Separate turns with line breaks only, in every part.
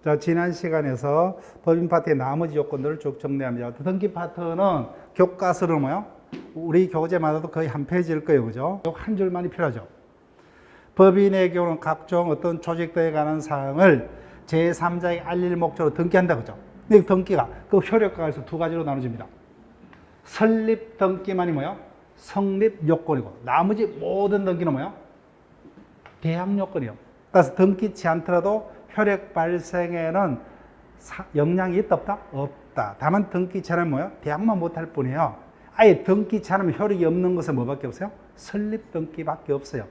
자, 지난 시간에서 법인 파트의 나머지 요건들을 쭉 정리합니다. 등기 파트는 교과서로 뭐요? 우리 교재마다도 거의 한 페이지일 거예요. 그죠? 한 줄만이 필요하죠. 법인의 경우는 각종 어떤 조직들에 관한 사항을 제3자에게 알릴 목적으로 등기한다. 그죠? 근데 등기가 그 효력가가 있어 두 가지로 나눠집니다. 설립 등기만이 뭐요? 성립 요건이고, 나머지 모든 등기는 뭐요? 대항 요건이요. 따라서 등기치 않더라도 효력 발생에는 영향이 있다 없다? 없다. 다만 등기치 않으면 뭐요? 대항만 못할 뿐이에요. 아예 등기치 않으면 효력이 없는 것은 뭐밖에 없어요? 설립 등기밖에 없어요.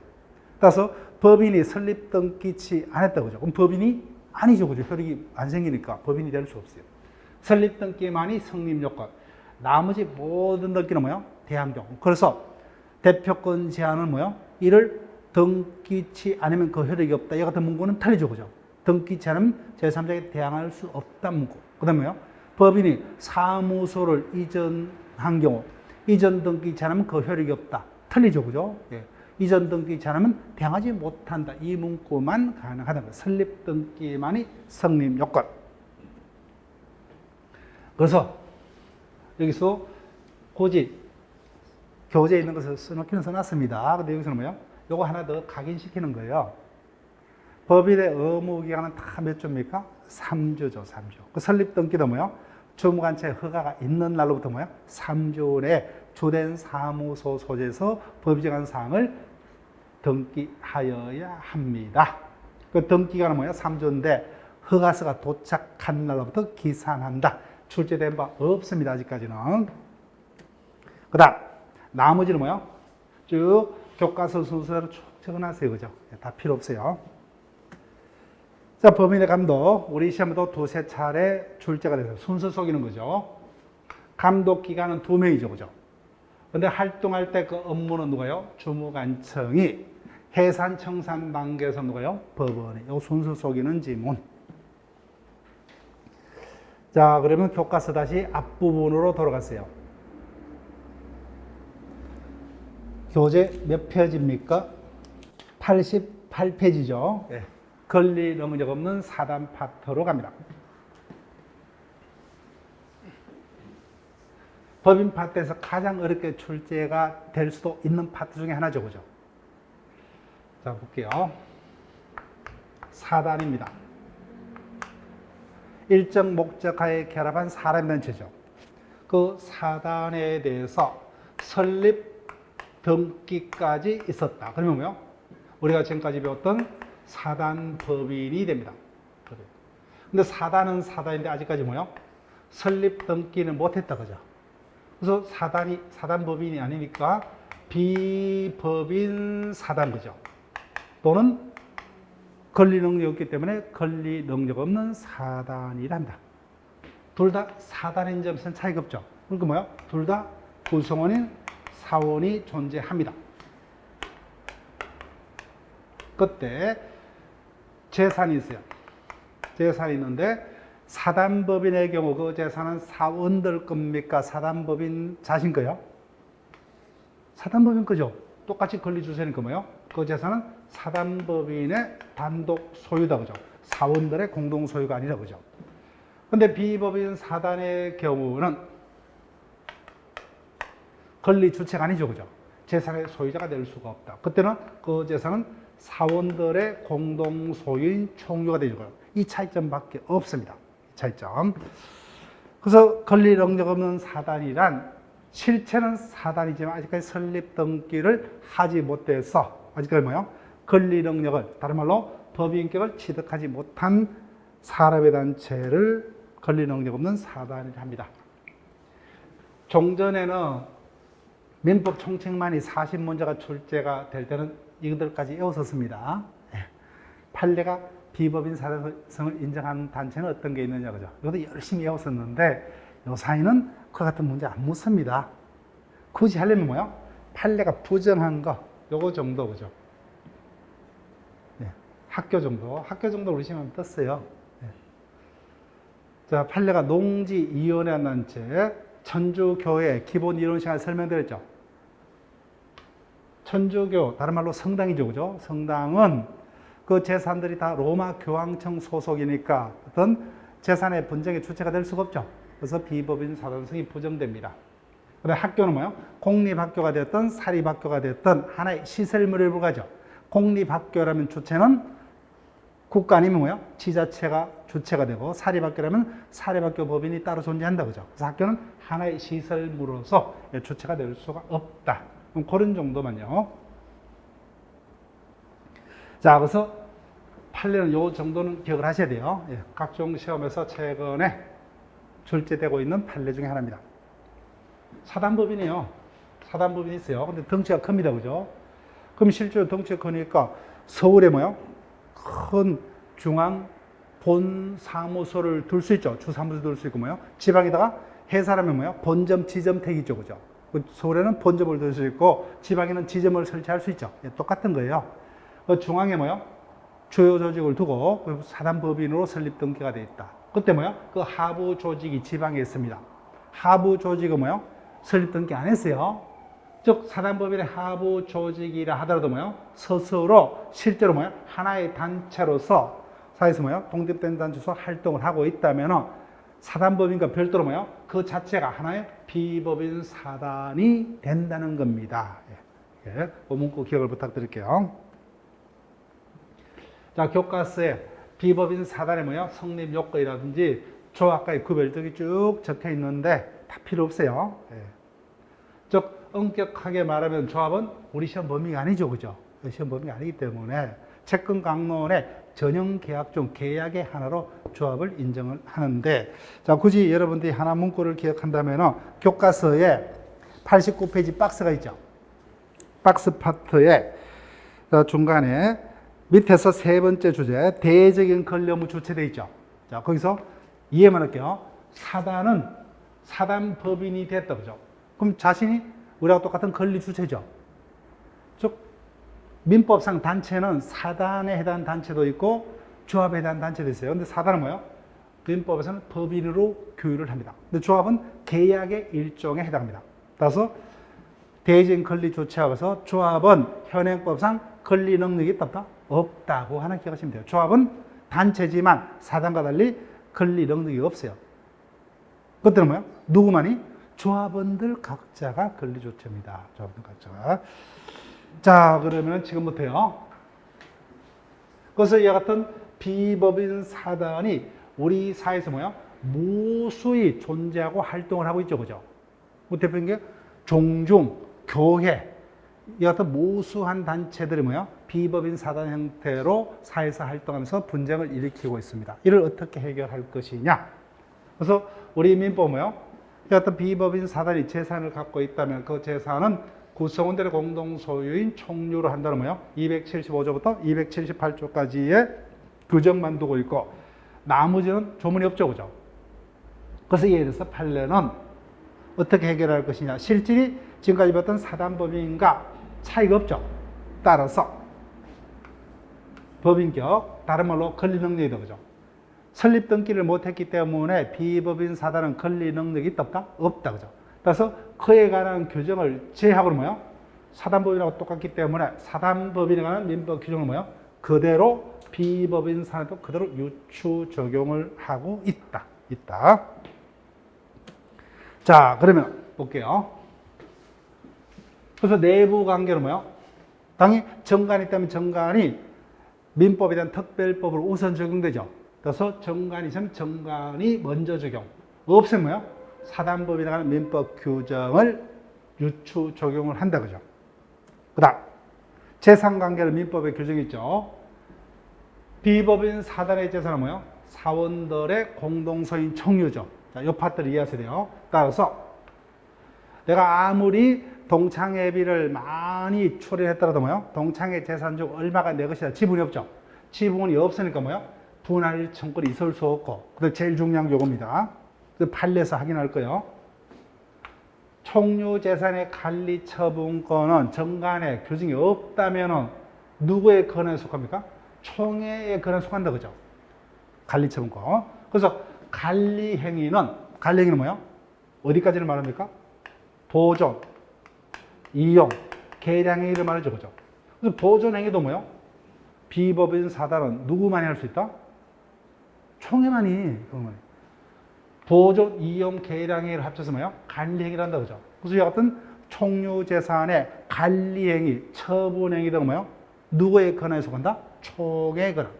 따라서 법인이 설립 등기치 안 했다 그죠? 그럼 법인이 아니죠. 그죠? 효력이 안 생기니까 법인이 될 수 없어요. 설립 등기만이 성립 요건. 나머지 모든 등기는 뭐요? 대항 요건. 그래서 대표권 제한은 뭐요? 이를 등기치 않으면 그 효력이 없다. 이 같은 문구는 틀리죠. 그죠? 등기치 않으면 제3자에게 대항할 수 없다 문구. 그 다음에요. 법인이 사무소를 이전한 경우 이전 등기치 않으면 그 효력이 없다. 틀리죠. 그죠? 예. 이전 등기치 않으면 대항하지 못한다. 이 문구만 가능하다. 설립 등기만이 성립 요건. 그래서 여기서 굳이 교재에 있는 것을 써놓기는 써놨습니다. 근데 여기서는 뭐예요? 요거 하나 더 각인시키는 거예요. 법인의 의무기간은 다 몇 주입니까? 3주죠, 3주. 그 설립 등기도 뭐예요? 주무관체 허가가 있는 날로부터 뭐예요? 3주 내에 주된 사무소 소재에서 법정한 사항을 등기하여야 합니다. 그 등기간은 뭐예요? 3주인데 허가서가 도착한 날로부터 기산한다. 출제된 바 없습니다. 아직까지는. 그 다음 나머지는 뭐예요? 쭉 교과서 순서대로 쭉 적어놨어요. 그죠? 다 필요 없어요. 자, 법인의 감독. 우리 시험에도 두세 차례 출제가 돼서 순서 속이는 거죠. 감독 기관은 2명이죠. 그죠? 근데 활동할 때 그 업무는 누가요? 주무관청이 해산 청산 단계에서 누가요? 법원이. 이 순서 속이는 지문. 자, 그러면 교과서 다시 앞부분으로 돌아갔어요. 교재 몇 페이지입니까? 88페이지죠. 네. 권리 능력 없는 사단 파트로 갑니다. 법인 파트에서 가장 어렵게 출제가 될 수도 있는 파트 중에 하나죠. 그죠? 자, 볼게요. 사단입니다. 일정 목적하에 결합한 사람단체죠. 그 사단에 대해서 설립 등기까지 있었다. 그러면 뭐요? 우리가 지금까지 배웠던 사단법인이 됩니다. 근데 사단은 사단인데 아직까지 뭐요? 설립 등기는 못했다. 그죠? 그래서 사단법인이 아니니까 비법인 사단 그죠? 또는 권리 능력이 없기 때문에 권리 능력 없는 사단이란다. 둘 다 사단인 점에서는 차이가 없죠. 그러니까 뭐야? 둘 다 구성원인 사원이 존재합니다. 그때 재산이 있어요. 재산이 있는데 사단법인의 경우 그 재산은 사원들 겁니까? 사단법인 자신 거요? 사단법인 거죠. 똑같이 권리 주세니까 뭐요? 그 재산은 사단법인의 단독 소유다. 그죠? 사원들의 공동 소유가 아니라 그죠? 근데 비법인 사단의 경우는 권리 주체가 아니죠. 그죠? 재산의 소유자가 될 수가 없다. 그때는 그 재산은 사원들의 공동 소유인 총유가 되죠. 이 차이점밖에 없습니다. 차이점. 그래서 권리 능력 없는 사단이란 실체는 사단이지만 아직까지 설립 등기를 하지 못해서 아직까지 뭐요? 권리 능력을 다른 말로 법인격을 취득하지 못한 사람의 단체를 권리 능력 없는 사단이라 합니다. 종전에는 민법 총칙만이 40문제가 출제가 될 때는 이것들까지 외웠었습니다. 판례가 비법인 사단성을 인정하는 단체는 어떤 게 있느냐 그죠? 이것도 열심히 외웠었는데 요 사이는 그 같은 문제 안 묻습니다. 굳이 하려면 뭐요? 판례가 부정한 거 요거 정도 그죠? 네. 학교 정도 우리 시험에 떴어요. 네. 자, 판례가 농지 이혼에 난 채 천주교회 기본 이론 시간에 설명드렸죠. 천주교 다른 말로 성당이죠, 그죠? 성당은 그 재산들이 다 로마 교황청 소속이니까 어떤 재산의 분쟁의 주체가 될 수가 없죠. 그래서 비법인 사단성이 부정됩니다. 그다음 학교는 뭐예요? 공립학교가 되었든 사립학교가 되었든 하나의 시설물에 불과하죠. 공립학교라면 주체는 국가 아니면 뭐예요? 지자체가 주체가 되고 사립학교라면 사립학교 법인이 따로 존재한다 그죠? 그래서 학교는 하나의 시설물로서 주체가 될 수가 없다. 그럼 그런 정도만요. 자, 그래서 판례는 요 정도는 기억을 하셔야 돼요. 예, 각종 시험에서 최근에 출제되고 있는 판례 중에 하나입니다. 사단법인이에요. 사단법인이 있어요. 근데 덩치가 큽니다. 그죠? 그럼 실제로 덩치가 크니까 서울에 뭐요? 큰 중앙 본 사무소를 둘 수 있죠. 주사무소 둘 수 있고 뭐요? 지방에다가 회사라면 뭐요? 본점, 지점택이 있죠. 그죠? 서울에는 본점을 둘 수 있고 지방에는 지점을 설치할 수 있죠. 예, 똑같은 거예요. 중앙에 뭐요? 주요 조직을 두고 사단법인으로 설립 등기가 되어 있다. 그때 뭐요? 그 하부 조직이 지방에 있습니다. 하부 조직은 뭐요? 설립 등기 안 했어요. 즉 사단법인의 하부 조직이라 하더라도 뭐요? 스스로 실제로 뭐요? 하나의 단체로서 사회에서 뭐요? 독립된 단체로서 활동을 하고 있다면 사단법인과 별도로 뭐요? 그 자체가 하나의 비법인 사단이 된다는 겁니다. 예, 그 문구 기억을 부탁드릴게요. 자, 교과서에 비법인 사단의 뭐요? 성립 요건이라든지 조합과의 구별 등이 쭉 적혀 있는데 다 필요 없어요. 예. 즉 엄격하게 말하면 조합은 우리 시험 범위가 아니죠, 그죠? 시험 범위가 아니기 때문에 채권 강론의 전형 계약 중 계약의 하나로 조합을 인정을 하는데, 자, 굳이 여러분들이 하나 문구를 기억한다면 교과서에 89페이지 박스가 있죠. 박스 파트에 중간에 밑에서 세 번째 주제 대외적인 권리 의무 주체되어 있죠. 자, 거기서 이해만 할게요. 사단은 사단 법인이 됐다, 그죠? 그럼 자신이 우리하고 똑같은 권리 주체죠. 즉 민법상 단체는 사단에 해당하는 단체도 있고 조합에 해당하는 단체도 있어요. 근데 사단은 뭐예요? 민법에서는 법인으로 규율을 합니다. 근데 조합은 계약의 일종에 해당합니다. 따라서 대외적인 권리 주체하고서 조합은 현행법상 권리 능력이 있다? 없다고 하는 기억하시면 돼요. 조합은 단체지만 사단과 달리 권리 능력이 없어요. 그것들은 뭐예요? 누구만이? 조합원들 각자가 권리 주체입니다. 조합원들 각자가. 자, 그러면 지금부터요. 그래서 이와 같은 비법인 사단이 우리 사회에서 뭐예요? 무수히 존재하고 활동을 하고 있죠. 그죠? 뭐 대표적인 게 종중, 교회, 이 같은 무수한 단체들이 뭐예요? 비법인 사단 형태로 사회에서 활동하면서 분쟁을 일으키고 있습니다. 이를 어떻게 해결할 것이냐? 그래서 우리 민법 뭐예요? 이 같은 비법인 사단이 재산을 갖고 있다면 그 재산은 구성원들의 공동 소유인 총유로 한다는 뭐예요? 275조부터 278조까지의 규정만 두고 있고 나머지는 조문이 없죠, 그죠? 그래서 이에 대해서 판례는 어떻게 해결할 것이냐? 실질이 지금까지 봤던 사단법인과 차이가 없죠. 따라서 법인격, 다른 말로 권리 능력이다, 그죠? 설립 등기를 못했기 때문에 비법인 사단은 권리 능력이 있다, 없다? 없다, 그죠? 따라서 그에 관한 규정을 제하고는 뭐예요? 사단법인하고 똑같기 때문에 사단법인에 관한 민법 규정을 뭐예요? 그대로 비법인 사단도 그대로 유추 적용을 하고 있다. 자, 그러면 볼게요. 그래서 내부 관계는 뭐예요? 당연히 정관이 있다면 정관이 민법에 대한 특별법으로 우선 적용되죠. 그래서 정관이 있으면 정관이 먼저 적용. 없으면 뭐예요? 사단법에 관한 민법 규정을 유추 적용을 한다, 그죠? 그 다음, 재산관계는 민법에 규정이 있죠. 비법인 사단의 재산은 뭐예요? 사원들의 공동소유인 총유죠. 자, 이 파트를 이해하셔야 돼요. 따라서 내가 아무리 동창회비를 많이 처리했더라도 뭐예요? 동창회 재산 중 얼마가 내 것이다. 지분이 없죠. 지분이 없으니까 뭐예요? 분할 청구권이 있을 수 없고. 그다음 제일 중요한 요겁니다. 판례에서 확인할 거예요. 총유 재산의 관리 처분권은 정관에 규정이 없다면은 누구의 권한에 속합니까? 총회의 권한에 속한다, 그죠? 관리 처분권. 그래서 관리 행위는 뭐예요? 어디까지를 말합니까? 보존, 이용, 계량 행위를 말하죠, 그죠? 그래서 보존 행위도 뭐예요? 비법인 사단은 누구만이 할 수 있다? 총회만이. 보존, 이용, 계량행위를 합쳐서 뭐예요? 관리행위를 한다 그죠? 그래서 이와 같은 총유재산의 관리행위, 처분행위 등은 뭐예요? 누구의 권한에 속한다? 총의 권한.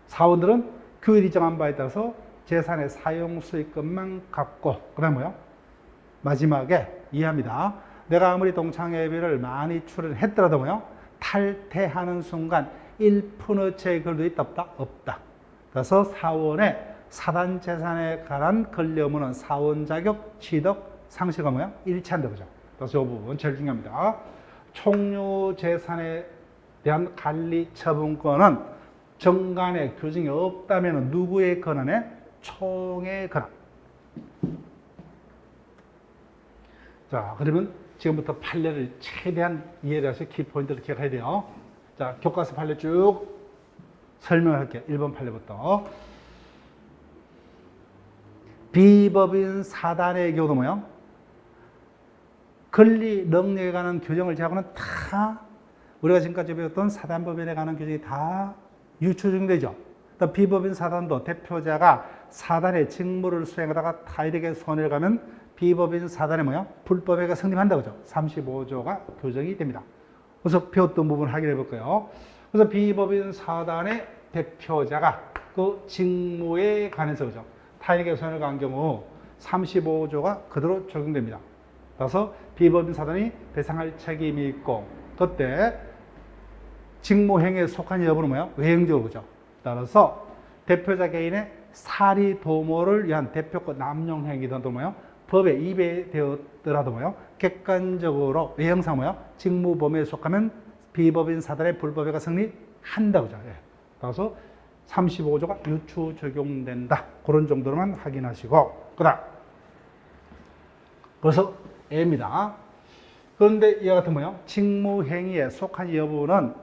사원들은 규율이 정한 바에 따라서 재산의 사용 수익금만 갖고, 그 다음 뭐예요? 마지막에 이해합니다. 내가 아무리 동창회비를 많이 출연했더라도 뭐예요? 탈퇴하는 순간 1푼의 채의 권리도 있다 없다? 없다. 그래서 사원의 사단 재산에 관한 권리 의무는 사원 자격, 취득, 상실과 뭐야? 일치한다 그죠? 그래서 이 부분 제일 중요합니다. 총유 재산에 대한 관리 처분권은 정관의 규정이 없다면 누구의 권한에? 총의 권한. 자, 그러면 지금부터 판례를 최대한 이해를 해서 키포인트를 기억해야 돼요. 자, 교과서 판례 쭉 설명을 할게요. 1번 판례부터. 비법인 사단의 경우도 뭐예요? 권리 능력에 관한 규정을 제하고는 다 우리가 지금까지 배웠던 사단법인에 관한 규정이 다 유추적용되죠. 또 비법인 사단도 대표자가 사단의 직무를 수행하다가 타인에게 손해를 가면 비법인 사단에 뭐야? 불법행위가 성립한다 그죠? 35조가 규정이 됩니다. 그래서 배웠던 부분 확인해 볼 거예요. 그래서 비법인 사단의 대표자가 그 직무에 관해서 그죠? 타인에게 손해를 간 경우 35조가 그대로 적용됩니다. 따라서 비법인 사단이 배상할 책임이 있고 그때 직무행위에 속한 여부는 뭐야? 외형적으로 그죠? 따라서 대표자 개인의 사리 도모를 위한 대표권 남용 행위도 뭐야? 법에 위배되었더라도 뭐야? 객관적으로 외형상 뭐야? 직무 범위에 속하면 비법인 사단의 불법행위가 성립한다 그죠? 예. 따라서 35조가 유추 적용된다. 그런 정도로만 확인하시고 그다음 그래서 A입니다. 그런데 이와 같은 뭐예요? 직무행위에 속한 여부는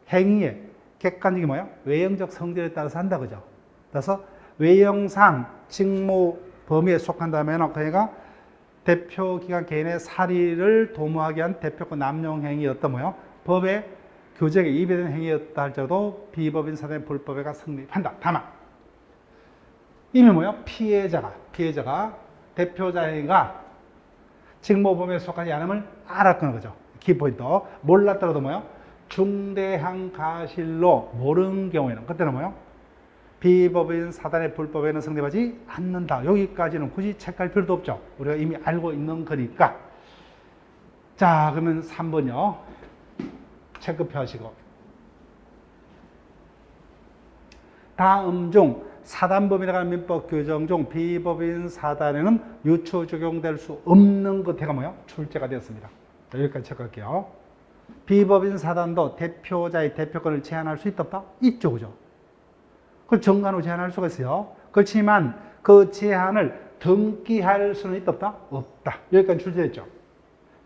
행위의 객관적인 뭐예요? 외형적 성질에 따라서 한다 그죠? 그래서 외형상 직무 범위에 속한다면 그러니까 대표기관 개인의 사리를 도모하게 한 대표권 남용 행위였던 뭐예요? 법의 규정에 위배된 행위였다 할지라도 비법인 사단의 불법행위가 성립한다. 다만 이미 뭐예요? 피해자가 대표자가 직무 범위에 속하지 않음을 알았거나 그죠? 키포인트. 몰랐더라도 뭐예요? 중대한 가실로 모르는 경우에는 그때는 뭐예요? 비법인 사단의 불법에는 성립하지 않는다. 여기까지는 굳이 체크할 필요도 없죠. 우리가 이미 알고 있는 거니까. 자, 그러면 3번요. 체크표 하시고. 다음 중 사단법인에 관한 민법 규정 중 비법인 사단에는 유추 적용될 수 없는 것해가 뭐예요? 출제가 되었습니다. 자, 여기까지 체크할게요. 비법인 사단도 대표자의 대표권을 제한할 수 있다 없다? 있죠, 그죠? 그걸 정관으로 제한할 수가 있어요. 그렇지만 그 제한을 등기할 수는 있다 없다? 없다. 여기까지 출제했죠.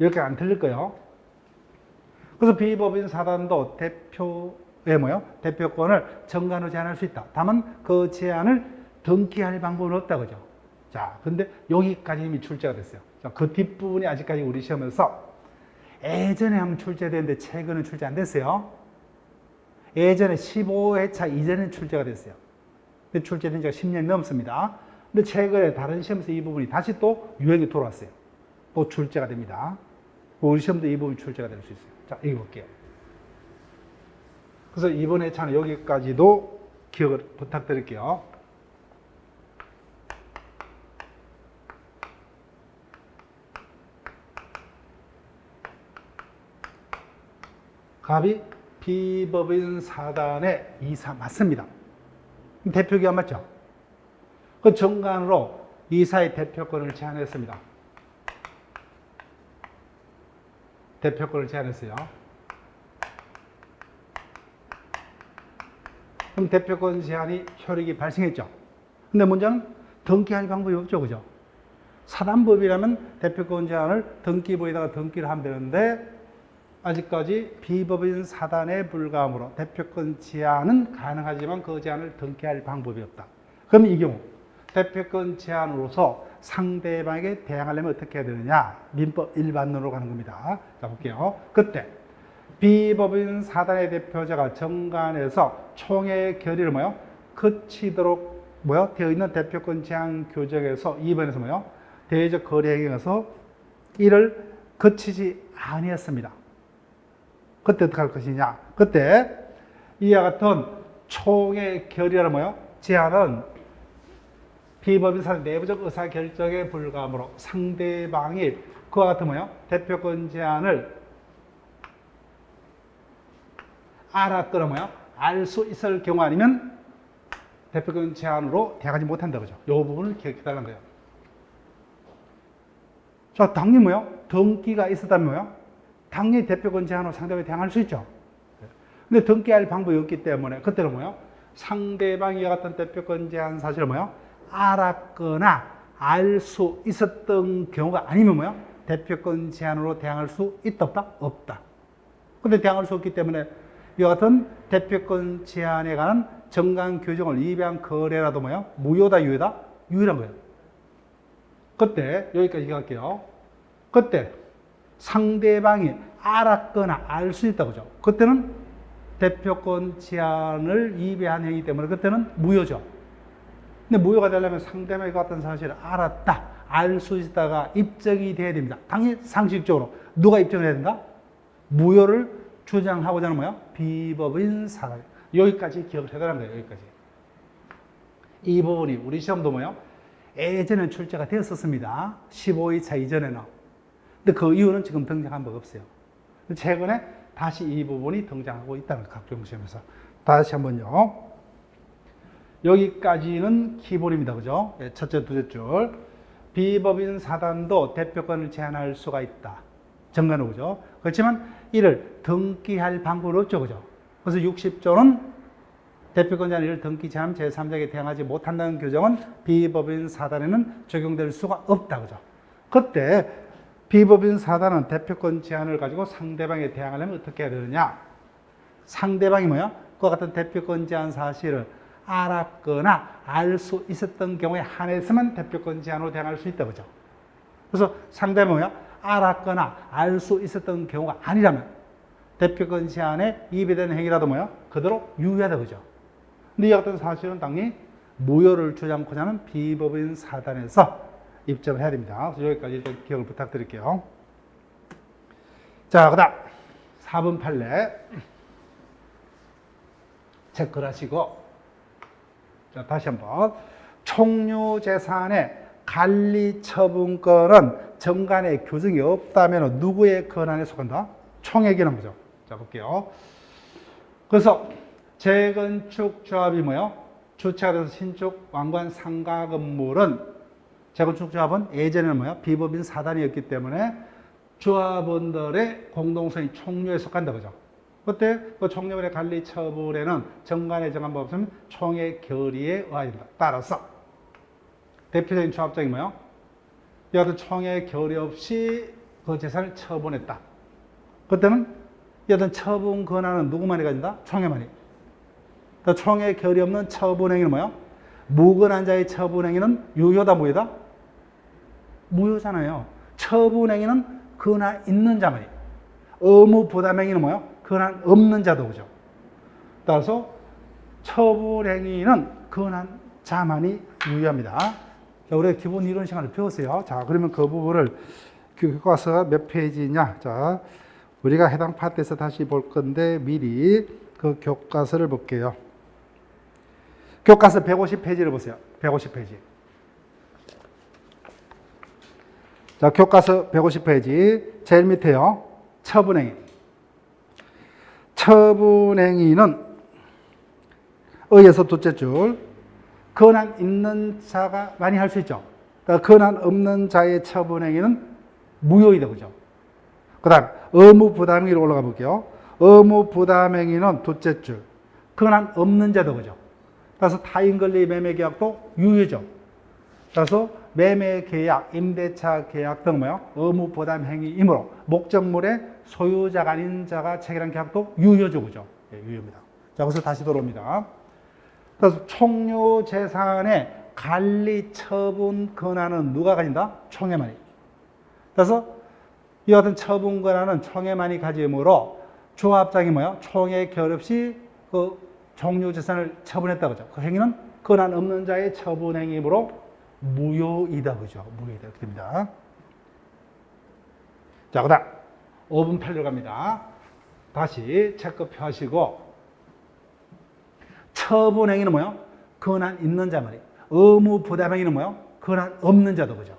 여기까지 안 틀릴 거예요. 그래서 비법인 사단도 대표의 뭐요? 대표권을 정관으로 제한할 수 있다. 다만 그 제한을 등기할 방법은 없다, 그죠? 자, 근데 여기까지 이미 출제가 됐어요. 자, 그 뒷부분이 아직까지 우리 시험에서 예전에 한번 출제됐는데 최근에 출제 안 됐어요. 예전에 15회차 이전에 출제가 됐어요. 근데 출제된 지가 10년이 넘습니다. 근데 최근에 다른 시험에서 이 부분이 다시 또 유행이 돌아왔어요. 또 출제가 됩니다. 우리 시험도 이 부분이 출제가 될 수 있어요. 자, 읽어볼게요. 그래서 이번 회차는 여기까지도 기억을 부탁드릴게요. 갑이 비법인 사단의 이사 맞습니다. 대표기관 맞죠? 그 정관으로 이사의 대표권을 제한했습니다. 대표권을 제한했어요. 그럼 대표권 제한이 효력이 발생했죠. 근데 문제는 등기할 방법이 없죠, 그죠? 사단법이라면 대표권 제한을 등기부에다가 등기를 하면 되는데 아직까지 비법인 사단에 불과하므로 대표권 제한은 가능하지만 그 제한을 등기할 방법이 없다. 그럼 이 경우 대표권 제한으로서 상대방에게 대항하려면 어떻게 해야 되느냐? 민법 일반론으로 가는 겁니다. 자, 볼게요. 그때 비법인 사단의 대표자가 정관에서 총회 결의를 뭐요? 그치도록 뭐요? 되어 있는 대표권 제한 규정에서 2번에서 뭐요? 대외적 거래 행위에서 이를 거치지 아니했습니다. 그때 어떻게 할 것이냐? 그때 이와 같은 총회 결의를 뭐요? 제한은 비법인 사단 내부적 의사 결정에 불과하므로 상대방이 그와 같은 뭐요? 대표권 제한을 알았거나 뭐야? 알 수 있을 경우 아니면 대표권 제한으로 대항하지 못한다 그죠? 이 부분을 기억해달라는 거예요. 자, 당연히 뭐요? 등기가 있었다면 뭐요? 당연히 대표권 제한으로 상대방이 대항할 수 있죠. 근데 등기할 방법이 없기 때문에 그때는 뭐요? 상대방이 같은 대표권 제한 사실을 뭐요? 알았거나 알 수 있었던 경우가 아니면 뭐요? 대표권 제한으로 대항할 수 있다 없다? 없다. 근데 대항할 수 없기 때문에 이와 같은 대표권 제한에 관한 정관 규정을 위배한 거래라도 뭐요? 무효다, 유효다? 유효한 거예요. 그때 여기까지 갈게요. 그때 상대방이 알았거나 알 수 있다 그죠? 그때는 대표권 제한을 위배한 행위이기 때문에 그때는 무효죠. 근데 무효가 되려면 상대방이 같은 사실을 알았다, 알 수 있다가 입증이 돼야 됩니다. 당연히 상식적으로 누가 입증을 해야 된다? 무효를 주장하고자 하는 뭐야? 비법인 사단. 여기까지 기억을 해달라는 거예요. 여기까지. 이 부분이 우리 시험도 뭐요? 예전에 출제가 되었었습니다. 15회차 이전에는. 근데 그 이유는 지금 등장한 바가 없어요. 최근에 다시 이 부분이 등장하고 있다는 거예요. 각종 시험에서. 다시 한번요. 여기까지는 기본입니다. 그죠? 첫째, 두째 줄. 비법인 사단도 대표권을 제한할 수가 있다. 정관으로 그죠? 그렇지만 이를 등기할 방법은 없죠. 그죠? 그래서 60조는 대표권 제한 이를 등기 제한 제3자에게 대항하지 못한다는 규정은 비법인 사단에는 적용될 수가 없다. 그죠? 그때 비법인 사단은 대표권 제한을 가지고 상대방에 대항하려면 어떻게 해야 되느냐? 상대방이 뭐야? 그와 같은 대표권 제한 사실을 알았거나 알 수 있었던 경우에 한해서만 대표권 제한으로 대항할 수 있다. 그죠? 그래서 상대방이 뭐야? 알았거나 알 수 있었던 경우가 아니라면 대표권 제한에 위배되는 행위라도 뭐야? 그대로 유효하다. 그죠? 근데 이 같은 사실은 당연히 무효를 주장하고자 하는 비법인 사단에서 입증을 해야 됩니다. 그래서 여기까지 일단 기억을 부탁드릴게요. 자, 그 다음 4번 판례 체크를 하시고, 자, 다시 한번 총유재산의 관리 처분권은 정관에 규정이 없다면 누구의 권한에 속한다? 총회에 기는 거죠. 자, 볼게요. 그래서 재건축 조합이 뭐예요? 주체가 돼서 신축, 완관, 상가 건물은 재건축 조합은 예전에는 뭐예요? 비법인 사단이었기 때문에 조합원들의 공동선이 총유에 속한다. 그죠? 그때 그 총유의 관리 처분에는 정관에 정한 법 없으면 총회 결의에 의하여 된다. 따라서 대표적인 조합장이 뭐예요? 이 같은 총회 결의 없이 그 재산을 처분했다. 그때는 이 같은 처분 권한은 누구만이 가진다? 총회만이. 그러니까 총회 결의 없는 처분 행위는 뭐예요? 무권한 자의 처분 행위는 유효다, 무효다? 무효잖아요. 처분 행위는 권한 있는 자만이. 의무 부담 행위는 뭐예요? 권한 없는 자도 그죠. 따라서 처분 행위는 권한 자만이 유효합니다. 자, 우리가 기본 이론 시간을 배웠어요. 자, 그러면 그 부분을 교과서가 몇 페이지냐? 자, 우리가 해당 파트에서 다시 볼 건데 미리 그 교과서를 볼게요. 교과서 150페이지를 보세요. 150페이지. 자, 교과서 150페이지 제일 밑에요. 처분행위. 처분행위는 의에서 둘째 줄 권한 있는 자가 많이 할 수 있죠. 그러니까 권한 없는 자의 처분행위는 무효이다. 그죠? 그 다음 의무 부담행위로 올라가 볼게요. 의무 부담행위는 둘째 줄 권한 없는 자도 그죠? 따라서 타인권리 매매계약도 유효죠. 따라서 매매계약, 임대차 계약 등 뭐요? 의무 부담행위이므로 목적물의 소유자가 아닌 자가 체결한 계약도 유효죠. 그죠? 예, 유효입니다. 자, 그래서 다시 돌아옵니다. 그래서 총유재산의 관리 처분 권한은 누가 가진다? 총회만이. 그래서 이 같은 처분 권한은 총회만이 가지므로 조합장이 뭐예요? 총액 결 없이 그 종류 재산을 처분했다 그죠? 그 행위는 권한 없는 자의 처분 행위이므로 무효이다 그죠? 무효이다 이렇게 됩니다. 자, 그다음 5분 8로 갑니다. 다시 체크표 하시고 처분 행위는 뭐예요? 권한 있는 자 말이에요. 의무 부담 행위는 뭐예요? 권한 없는 자도 그죠?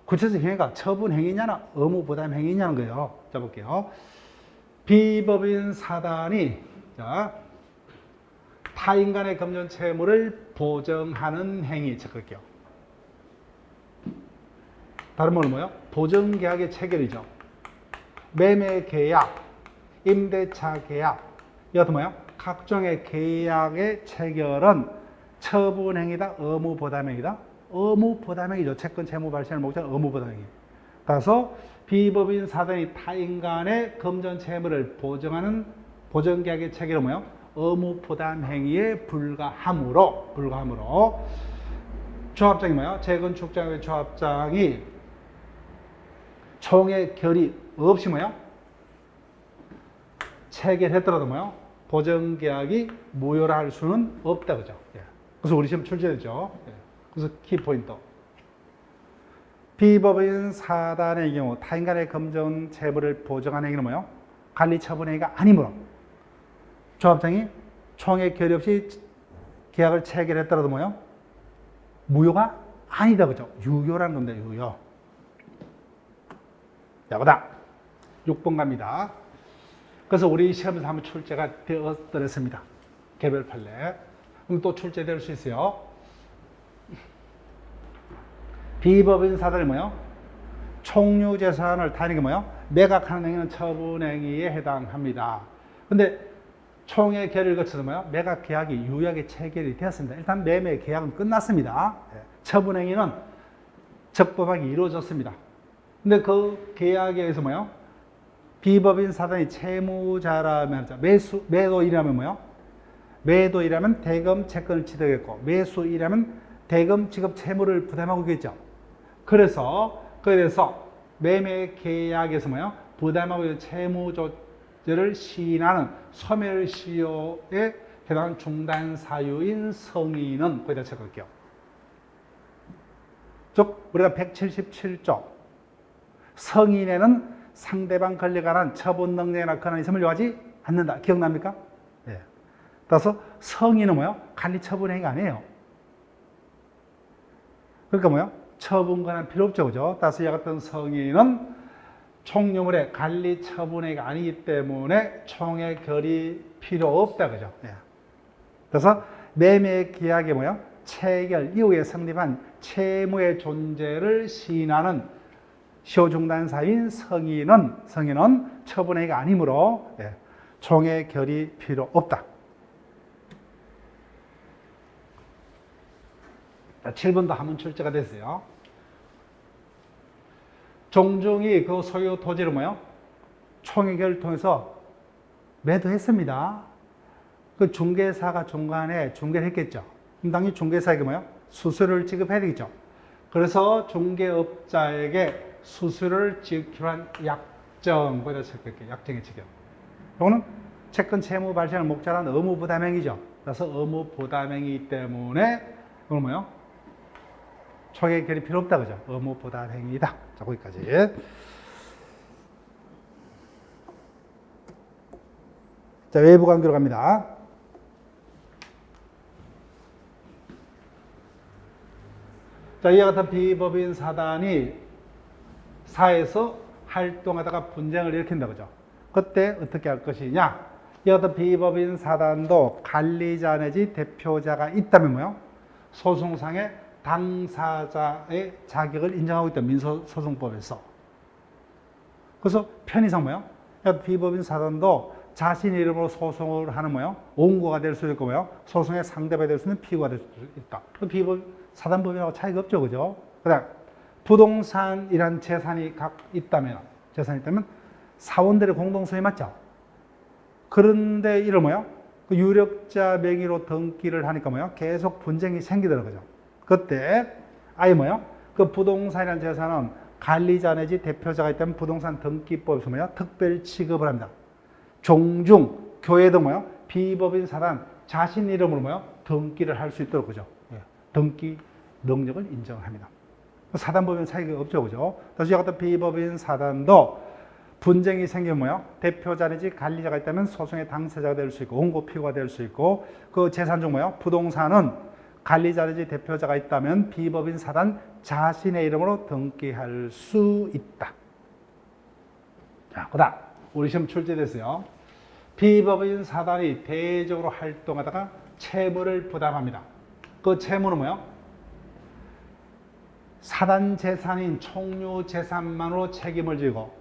구체적 행위가 처분 행위냐나 의무 부담 행위냐는 거예요. 자, 볼게요. 비법인 사단이 자, 타인간의 금전 채무를 보정하는 행위 체크할게요. 다른 말은 뭐예요? 보정계약의 체결이죠. 매매계약, 임대차 계약, 이것도 뭐예요? 각종의 계약의 체결은 처분행위다, 의무부담행위다? 의무부담행위죠. 채권 채무 발생을 목적으로 의무부담행위. 따라서 비법인 사단이 타인 간의 금전 채무를 보정하는 보정계약의 체결은 뭐예요? 의무부담행위에 불과하므로 조합장이 뭐예요? 재건축장의 조합장이 총의 결의 없이 뭐예요? 체결했더라도 뭐예요? 보정계약이 무효라 할 수는 없다 그죠? 예. 그래서 우리 시험 출제됐죠. 예. 그래서 키포인트. 비법인 사단의 경우 타인 간의 금전 채무를 보정하는 행위는 뭐예요? 관리 처분 행위가 아니므로 조합장이 총의 결의 없이 계약을 체결했더라도 뭐예요? 무효가 아니다 그죠? 유효라는 겁니다. 유효. 자, 그다음 6번 갑니다. 그래서 우리 시험에서 한번 출제가 되었더랬습니다. 개별 판례. 그럼 또 출제될 수 있어요. 비법인 사단이 뭐예요? 총류재산을 타인에게 뭐예요? 매각하는 행위는 처분행위에 해당합니다. 근데 총의 결의를 거쳐서 뭐예요? 매각 계약이 유효하게 체결이 되었습니다. 일단 매매 계약은 끝났습니다. 처분행위는 적법하게 이루어졌습니다. 근데 그 계약에 의해서 뭐예요? 비법인 사단이 채무자라면 매도일이라면 뭐예요? 매도일이라면 대금 채권을 취득했고 매수일이라면 대금 지급 채무를 부담하고 있겠죠. 그래서 그에 대해서 매매 계약에서 뭐예요? 부담하고 있는 채무조제를 시인하는 소멸시효에 해당하는 중단 사유인 성인은 거기다 체크할게요. 즉 우리가 177조 성인에는 상대방 권리에 관한 처분 능력이나 권한이 있음을 요하지 않는다. 기억납니까? 네. 따라서 성인은 뭐예요? 관리 처분 행위가 아니에요. 그러니까 뭐예요? 처분 권한 필요 없죠. 그죠? 따라서 이 같은 성인은 총유물의 관리 처분 행위가 아니기 때문에 총의 결의 필요 없다. 그죠? 네. 그래서 매매 계약에 뭐예요? 체결 이후에 성립한 채무의 존재를 시인하는 시효중단 사유인 성인은 처분행위가 아니므로 총의 결의 필요 없다. 7번도 한번 출제가 됐어요. 종중이 그 소유 토지를 뭐예요? 총의 결을 통해서 매도했습니다. 그 중개사가 중간에 중개를 했겠죠. 그럼 당연히 중개사에게 뭐예요? 수수료를 지급해야 되겠죠. 그래서 중개업자에게 수수료를 지키로 한 약정, 거기다 체크할게요. 약정의 체결. 이거는 채권 채무 발생을 목적으로 한 의무부담행위죠. 그래서 의무부담행위 때문에 이건 뭐예요? 총의 결의 필요 없다, 그죠? 의무부담행위다. 자, 거기까지. 자, 외부 관계로 갑니다. 자, 이와 같은 비법인 사단이 사에서 활동하다가 분쟁을 일으킨다 그죠? 그때 어떻게 할 것이냐? 이와 같은 비법인 사단도 관리자 내지 대표자가 있다면 뭐요? 소송상의 당사자의 자격을 인정하고 있다. 민소소송법에서. 그래서 편의상 뭐요? 비법인 사단도 자신 이름으로 소송을 하는 뭐요? 원고가 될 수도 있고 뭐요? 소송의 상대가 될 수 있는 피고가 될 수도 있다. 비법 사단법인하고 차이가 없죠, 그죠? 그다음 부동산이란 재산이 있다면 사원들의 공동소유 맞죠? 그런데 이를 뭐요? 그 유력자 명의로 등기를 하니까 뭐요? 계속 분쟁이 생기더라고요. 그때 아예 뭐요? 그 부동산이란 재산은 관리자 내지 대표자가 있다면 부동산 등기법에서 뭐요? 특별 취급을 합니다. 종중, 교회도 뭐요? 비법인 사단 자신 이름으로 뭐요? 등기를 할 수 있도록 그죠? 예. 등기 능력을 인정합니다. 사단법인 사이가 없죠, 그죠? 다시 같은 비법인 사단도 분쟁이 생기면 뭐요? 대표자 내지 관리자가 있다면 소송의 당사자가 될 수 있고 원고 피고가 될 수 있고 그 재산 중 뭐요? 부동산은 관리자 내지 대표자가 있다면 비법인 사단 자신의 이름으로 등기할 수 있다. 자, 그다음 우리 시험 출제됐어요. 비법인 사단이 대외적으로 활동하다가 채무를 부담합니다. 그 채무는 뭐요? 사단 재산인 총류 재산만으로 책임을 지고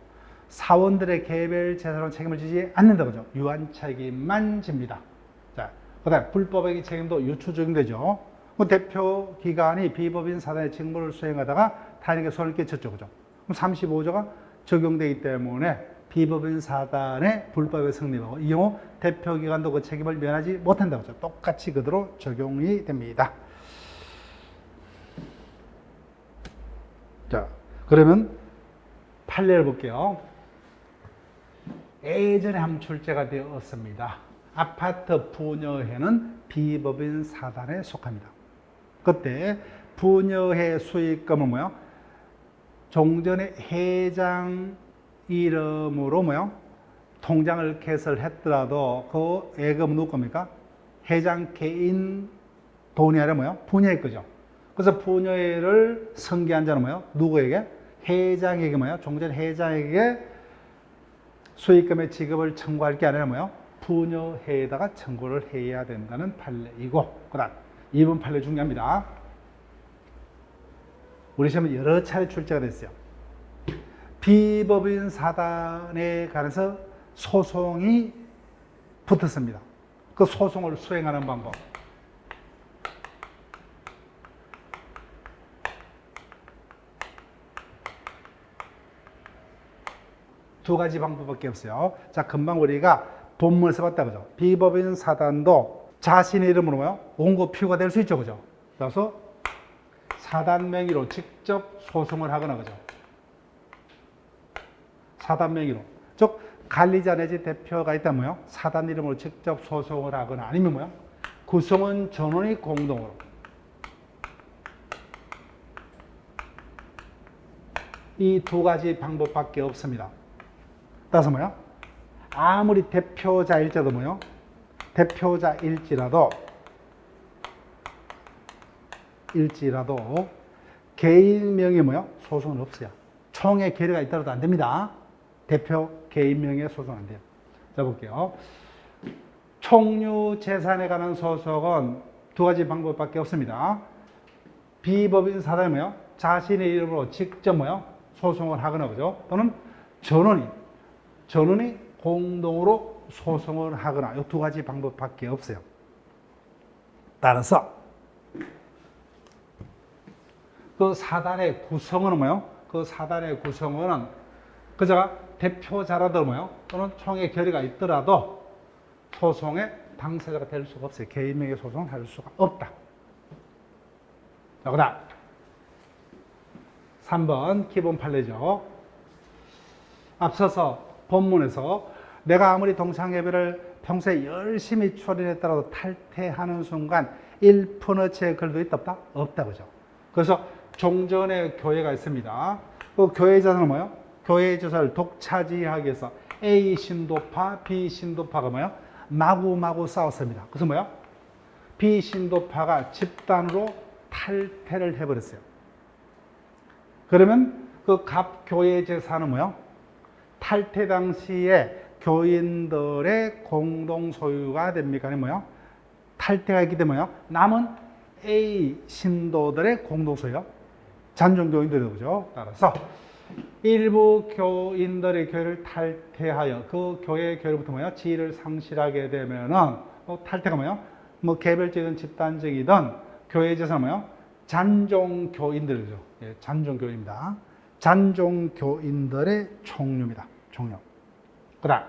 사원들의 개별 재산으로 책임을 지지 않는다 그죠? 유한 책임만 집니다. 자, 그다음 불법행위 책임도 유추 적용되죠. 그 대표 기관이 비법인 사단의 직무를 수행하다가 타인에게 손을 끼쳤죠, 그죠? 그럼 35조가 적용되기 때문에 비법인 사단의 불법에 성립하고 이 경우 대표 기관도 그 책임을 면하지 못한다 그죠? 똑같이 그대로 적용이 됩니다. 자, 그러면 판례를 볼게요. 예전에 한번 출제가 되었습니다. 아파트 분여회는 비법인 사단에 속합니다. 그때 분여회 수익금은 뭐요? 종전의 회장 이름으로 뭐요? 통장을 개설했더라도 그 예금은 누구 겁니까? 회장 개인 돈이 아니라 뭐요? 분여회 거죠. 그래서 분여회를 승계한 자는 뭐요? 누구에게? 회장에게 뭐요? 종전 회장에게 수익금의 지급을 청구할 게 아니라 뭐요? 분여회에다가 청구를 해야 된다는 판례이고, 그다음 2번 판례 중요합니다. 우리 시험은 여러 차례 출제가 됐어요. 비법인 사단에 관해서 소송이 붙었습니다. 그 소송을 수행하는 방법. 두 가지 방법밖에 없어요. 자, 금방 우리가 본문에서 봤다 그죠? 비법인 사단도 자신의 이름으로 뭐요? 원고 피고가 될 수 있죠, 그죠? 그래서 사단 명의로 직접 소송을 하거나 그죠? 사단 명의로, 즉 관리자 내지 대표가 있다면 뭐요? 사단 이름으로 직접 소송을 하거나 아니면 뭐요? 구성원 전원이 공동으로. 이 두 가지 방법밖에 없습니다. 따라서 뭐요? 아무리 대표자일지라도 뭐요? 대표자일지라도 개인 명의 뭐요? 소송은 없어요. 총회 결의가 있더라도 안 됩니다. 대표 개인 명의 소송은 안 돼요. 자, 볼게요. 총류 재산에 관한 소송은 두 가지 방법밖에 없습니다. 비법인 사단이 뭐요? 자신의 이름으로 직접 뭐요? 소송을 하거나 그죠? 또는 전원이 공동으로 소송을 하거나 이 두 가지 방법밖에 없어요. 따라서 그 사단의 구성원은 뭐요? 그 사단의 구성원은 그자가 대표자라도 뭐요? 또는 총회 결의가 있더라도 소송의 당사자가 될 수가 없어요. 개인명의 소송을 할 수가 없다. 자, 그다음 3번 기본 판례죠. 앞서서 본문에서 내가 아무리 동창예배를 평소에 열심히 추리했더라도 탈퇴하는 순간 1%의 글도 있다 없다? 없다 그죠. 그래서 종전에 교회가 있습니다. 그 교회 재산은 뭐예요? 교회 재산을 독차지하기 위해서 A 신도파, B 신도파가 뭐예요? 마구마구 싸웠습니다. 그래서 뭐예요? B 신도파가 집단으로 탈퇴를 해버렸어요. 그러면 그 갑 교회 재산은 뭐예요? 탈퇴 당시에 교인들의 공동 소유가 됩니까? 아니면 뭐요? 탈퇴가 있기 때문에 남은 A 신도들의 공동 소유요. 잔존교인들이죠, 그죠? 따라서 일부 교인들의 교회를 탈퇴하여 그 교회의 교회로부터 뭐요? 지위를 상실하게 되면은 탈퇴가 뭐요? 뭐 개별적이든 집단적이든 교회 재산은 뭐요? 잔존교인들이죠. 예, 잔존교인입니다. 잔존교인들의 총류입니다. 총류. 그다음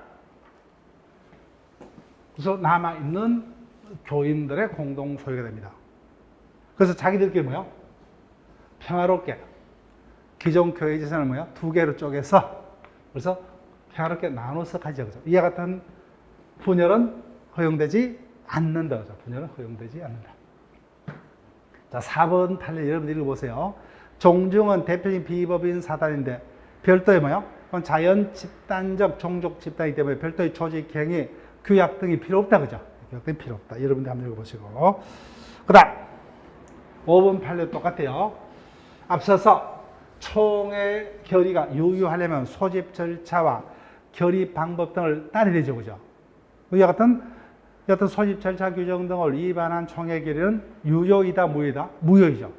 그래서 남아있는 교인들의 공동 소유가 됩니다. 그래서 자기들끼리 뭐요? 평화롭게 기존 교회 재산을 뭐요? 두 개로 쪼개서 그래서 평화롭게 나눠서 가지죠. 이와 같은 분열은 허용되지 않는다. 그죠? 분열은 허용되지 않는다. 자, 4번 판례 여러분들 읽어보세요. 종중은 대표적인 비법인 사단인데 별도의 뭐요? 그건 자연 집단적 종족 집단이기 때문에 별도의 조직, 행위, 규약 등이 필요 없다. 그죠? 규약 등이 필요 없다. 여러분들 한번 읽어보시고. 그 다음 5번 판례 똑같아요. 앞서서 총의 결의가 유효하려면 소집 절차와 결의 방법 등을 따라야 되죠. 그죠? 이와 같은 소집 절차 규정 등을 위반한 총의 결의는 유효이다, 무효이다? 무효이죠.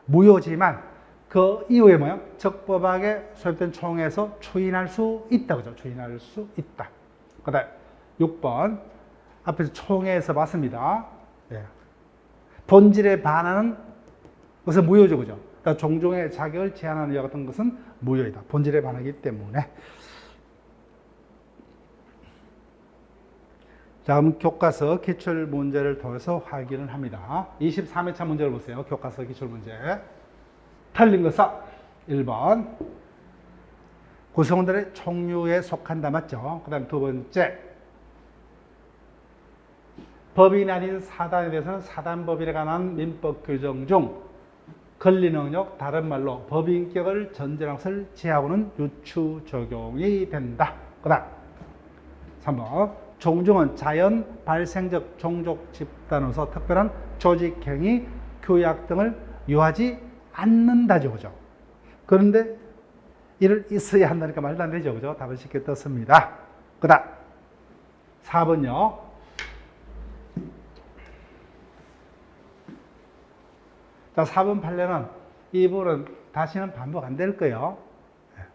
무효지만 그 이후에 뭐요? 적법하게 소집된 총회에서 추인할 수 있다. 그죠? 추인할 수 있다. 그 다음 6번 앞에서 총회에서 봤습니다. 예. 본질에 반하는 것은 무효죠. 그죠? 그러니까 종종의 자격을 제한하는 이와 같은 것은 무효이다. 본질에 반하기 때문에. 자, 그럼 교과서 기출 문제를 통해서 확인을 합니다. 23회차 문제를 보세요. 교과서 기출 문제. 틀린 것은 1번 구성원들의 총류에 속한다. 맞죠? 그 다음 두 번째 법인 아닌 사단에 대해서는 사단법인에 관한 민법 규정 중 권리 능력, 다른 말로 법인격을 전제한 것을 제하고는 유추 적용이 된다. 그 다음 3번 종중은 자연 발생적 종족 집단으로서 특별한 조직, 행위, 규약 등을 요하지 않는다죠. 그죠? 그런데 이를 있어야 한다니까 말도 안 되죠. 그죠? 답을 쉽게 떴습니다. 그 다음 4번요. 자, 4번 판례는 이 부분은 다시는 반복 안 될 거예요.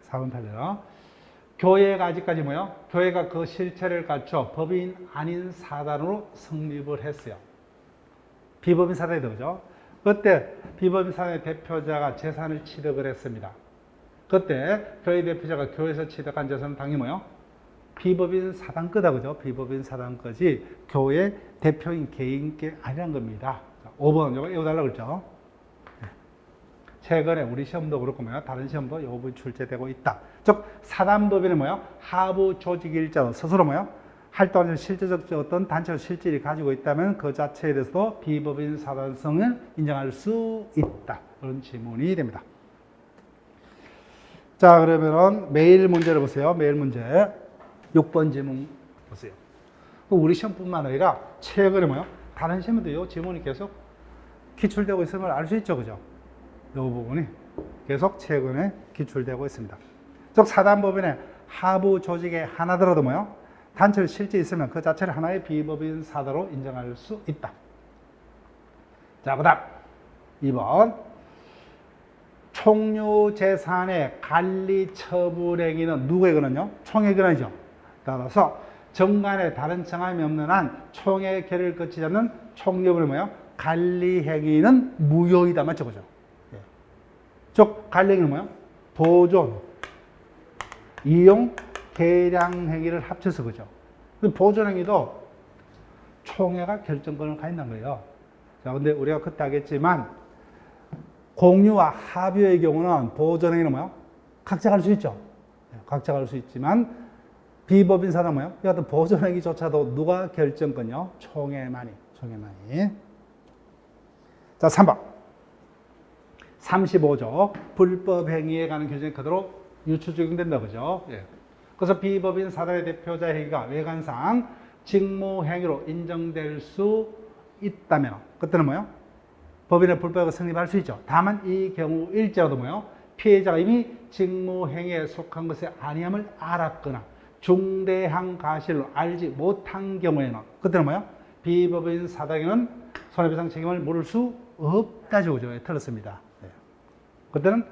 4번 판례는 교회가 아직까지 뭐요? 교회가 그 실체를 갖춰 법인 아닌 사단으로 성립을 했어요. 비법인 사단이죠. 그죠? 그때 비법인 사단의 대표자가 재산을 취득을 했습니다. 그때 교회 대표자가 교회에서 취득한 재산은 당연히 뭐요? 비법인 사단 거다. 그죠? 비법인 사단 거지 교회 대표인 개인 게 아니란 겁니다. 5번 이거 외워달라고 그랬죠? 최근에 우리 시험도 그렇고 뭐야 다른 시험도 이 부분이 출제되고 있다. 즉 사단법인은 뭐야 하부 조직일자로 스스로 뭐야 활동하는 실제적 어떤 단체적 실질이 가지고 있다면 그 자체에 대해서도 비법인 사단성을 인정할 수 있다. 그런 질문이 됩니다. 자, 그러면은 매일 문제를 보세요. 매일 문제 6번 질문 보세요. 우리 시험뿐만 아니라 최근에 뭐야 다른 시험에도 이 질문이 계속 기출되고 있음을 알 수 있죠. 그죠? 이 부분이 계속 최근에 기출되고 있습니다. 즉 사단법인의 하부 조직에 하나더라도 뭐요? 단체로 실제 있으면 그 자체를 하나의 비법인 사단으로 인정할 수 있다. 자, 그 다음 2번 총류 재산의 관리 처분 행위는 누구의 권한이요? 총의 권한이죠. 따라서 정관에 다른 정함이 없는 한 총의 결의를 거치지 않는 총류의 뭐요? 관리 행위는 무효이다. 맞죠? 그죠? 즉 관리 행위는 뭐요? 보존, 이용, 계량 행위를 합쳐서 그죠? 보존 행위도 총회가 결정권을 가진다는 거예요. 자, 근데 우리가 그때 하겠지만 공유와 합의의 경우는 보존 행위는 뭐요? 각자 갈 수 있죠. 각자 갈 수 있지만 비법인 사람 뭐요? 이 같은 보존 행위조차도 누가 결정권이요? 총회만이. 자, 3번. 35조 불법 행위에 관한 규정이 그대로 유추 적용된다. 그죠? 예. 그래서 비법인 사단의 대표자 행위가 외관상 직무 행위로 인정될 수 있다면 그때는 뭐요? 법인의 불법을 성립할 수 있죠. 다만 이 경우일지라도 뭐요? 피해자가 이미 직무 행위에 속한 것이 아니함을 알았거나 중대한 과실로 알지 못한 경우에는 그때는 뭐요? 비법인 사단에는 손해배상 책임을 물을 수 없다죠. 그죠? 예, 틀렸습니다. 네. 그때는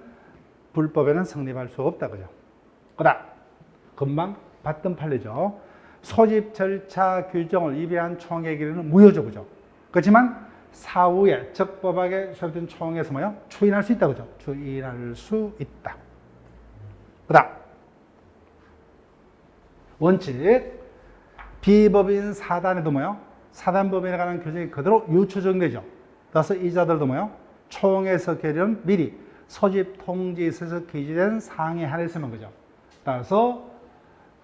불법에는 성립할 수 없다. 그죠? 그 다음 금방 봤던 판례죠. 소집 절차 규정을 위배한 총회 결의는 무효죠. 그죠? 그렇지만 사후에 적법하게 소집된 총회에서 뭐요? 추인할 수 있다. 그죠? 추인할 수 있다. 그 다음 원칙 비법인 사단에도 뭐요? 사단법인에 관한 규정이 그대로 유추 적용되죠. 따라서 이자들도 뭐요? 총회에서 결의는 미리 소집 통지서에서 기재된 사항에 한해서만 그죠. 따라서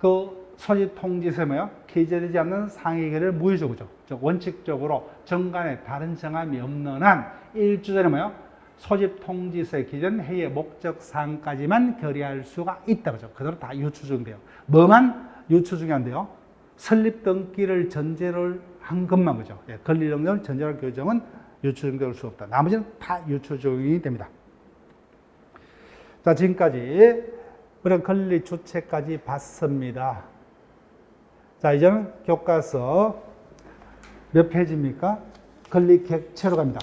그 소집 통지서에 뭐요? 기재되지 않는 상위계를 무효적이죠. 즉 원칙적으로 정관에 다른 정함이 없는 한 1주 전에 뭐요? 소집 통지서에 기재된 회의의 목적 사항까지만 결의할 수가 있다. 그죠? 그대로 다 유추증돼요. 뭐만 유추증이 안 돼요? 설립 등기를 전제로 한 것만 그죠? 예, 권리 능력을 전제로 한 규정은 유추증될 수 없다. 나머지는 다 유추증이 됩니다. 자, 지금까지 우리가 권리 주체까지 봤습니다. 자, 이제는 교과서 몇 페이지입니까? 권리 객체로 갑니다.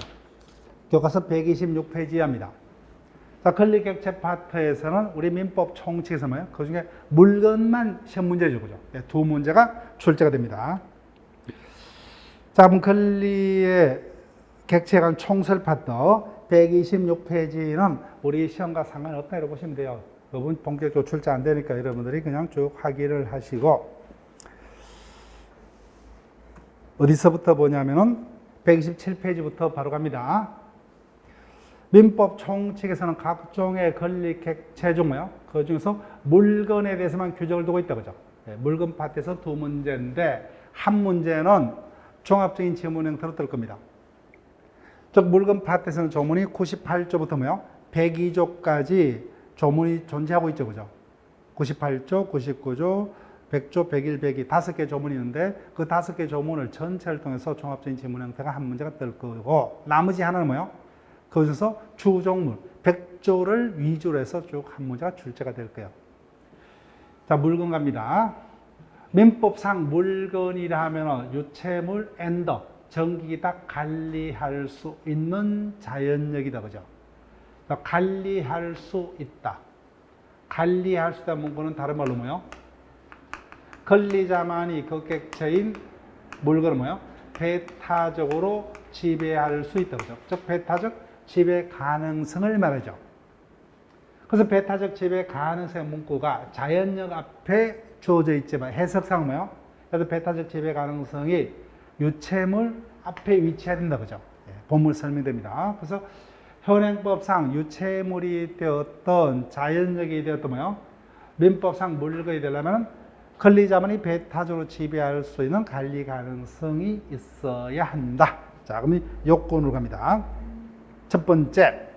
교과서 126페이지입니다. 자, 권리 객체 파트에서는 우리 민법 총칙에서 뭐예요? 그 중에 물건만 시험 문제죠. 그죠? 네, 두 문제가 출제가 됩니다. 자, 그럼 권리의 객체에 관한 총설 파트 126페이지는 우리 시험과 상관없다 이렇게 보시면 돼요. 여러분 본격적으로 출제 안 되니까 여러분들이 그냥 쭉 확인을 하시고 어디서부터 보냐면은 127페이지부터 바로 갑니다. 민법 총칙에서는 각종의 권리 객체 중 뭐요? 그 중에서 물건에 대해서만 규정을 두고 있다 그죠? 네, 물건 파트에서 두 문제인데 한 문제는 종합적인 지문 형태로 뜰 겁니다. 즉 물건 파트에서는 조문이 98조부터 뭐요? 102조까지 조문이 존재하고 있죠. 그죠? 98조, 99조, 100조, 101, 102 5개 조문이 있는데 그 5개 조문을 전체를 통해서 종합적인 지문 형태가 한 문제가 뜰 거고 나머지 하나는 뭐요? 거기서 주종물 100조를 위주로 해서 쭉 한 문제가 출제가 될 거예요. 자, 물건 갑니다. 민법상 물건이라 하면 유체물 앤더 전기기 다 관리할 수 있는 자연력이다. 그죠? 관리할 수 있다. 관리할 수 있다는 문구는 다른 말로 뭐요? 권리자만이 그 객체인 물건을 뭐요? 배타적으로 지배할 수 있다. 그죠? 즉 배타적 지배 가능성을 말하죠. 그래서 배타적 지배 가능성의 문구가 자연력 앞에 주어져 있지만 해석상 뭐요? 그래서 배타적 지배 가능성이 유체물 앞에 위치해야 된다. 그죠? 본문 설명됩니다. 그래서 현행법상 유체물이 되었던 자연력이 되었던 뭐요? 민법상 물건이 되려면 권리자만이 배타적으로 지배할 수 있는 관리 가능성이 있어야 한다. 자, 그럼 요건으로 갑니다. 첫 번째,